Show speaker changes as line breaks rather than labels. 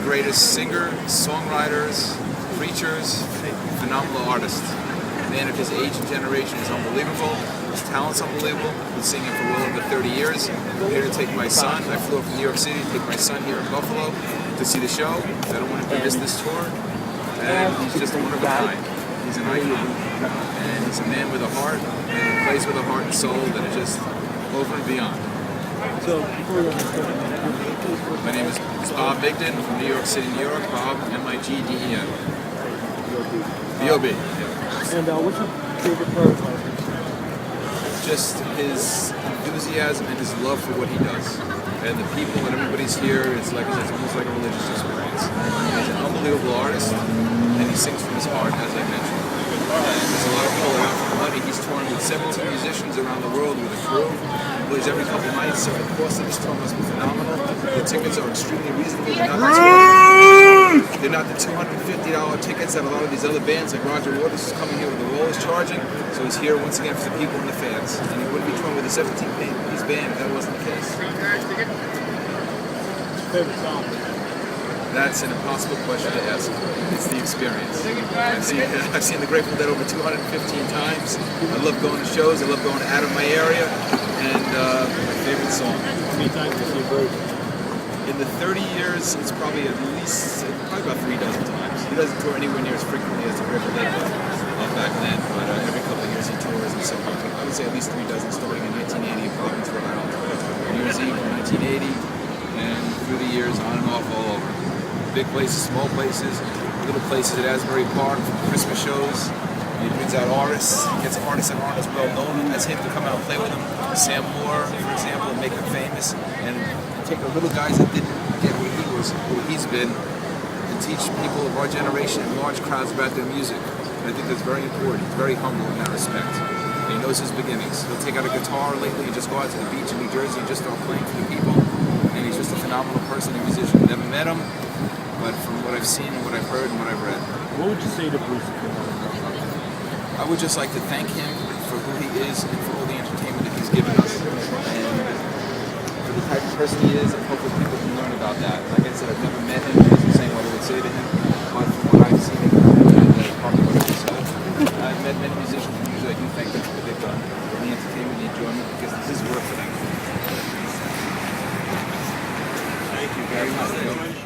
greatest singers, songwriters, preachers, phenomenal artist. A man of his age and generation is unbelievable. His talent's unbelievable. Been singing for well over 30 years. I'm here to take my son. I flew up from New York City to take my son here in Buffalo to see the show. I don't want him to miss this tour. And he's just one of a kind. He's an icon. And he's a man with a heart, and he plays with a heart and soul that is just over and beyond. My name is Bob Migden from New York City, New York. Bob, M-I-G-D-E-N. B-O-B.
And what's your favorite part of it?
Just his enthusiasm and his love for what he does. And the people and everybody's here, it's almost like a religious experience. He's an unbelievable artist, and he sings from his heart, as I mentioned. There's a lot of people out for money. He's touring with 17 musicians around the world with a crew. He plays every couple nights, so the cost of this tour must be phenomenal. The tickets are extremely reasonable. They're not the $250 tickets that a lot of these other bands like Roger Waters is coming here with the Roll is charging. So he's here once again for the people and the fans. And he wouldn't be touring with a 17-piece band if that wasn't the case.
Favorite song?
That's an impossible question to ask. It's the experience. I've seen the Grateful Dead over 215 times. I love going to shows. I love going out of my area. And my favorite song.
How many times have you seen Bird?
In the 30 years, it's probably about 3 dozen times. He doesn't tour anywhere near as frequently as the Grateful Dead did back then, but every couple of years he tours, and so I would say at least 3 dozen, starting in 1980 in Providence, Rhode Island, New Year's Eve in 1980, and through the years on and off all over. Big places, small places, little places at Asbury Park, Christmas shows. He brings out artists, gets artists and artists well known as him to come out and play with him. Sam Moore, for example, make him famous, and take the little guys that didn't get where he's been, and teach people of our generation and large crowds about their music. And I think that's very important. He's very humble in that respect. And he knows his beginnings. He'll take out a guitar lately and just go out to the beach in New Jersey and just start playing for the people. And he's just a phenomenal person and musician. Never met him, but from what I've seen and what I've heard and what I've read.
What would you say to Bruce?
I would just like to thank him for who he is and for all the entertainment that he's given us. And for the type of person he is, and hopefully people can learn about that. Like I said, I've never met him. He doesn't say what I would say to him, but from what I've seen, and probably what I've said, I've met many musicians, and usually I do thank them for what they've done, and the entertainment, the enjoyment, because this is work for them.
Thank you
very much.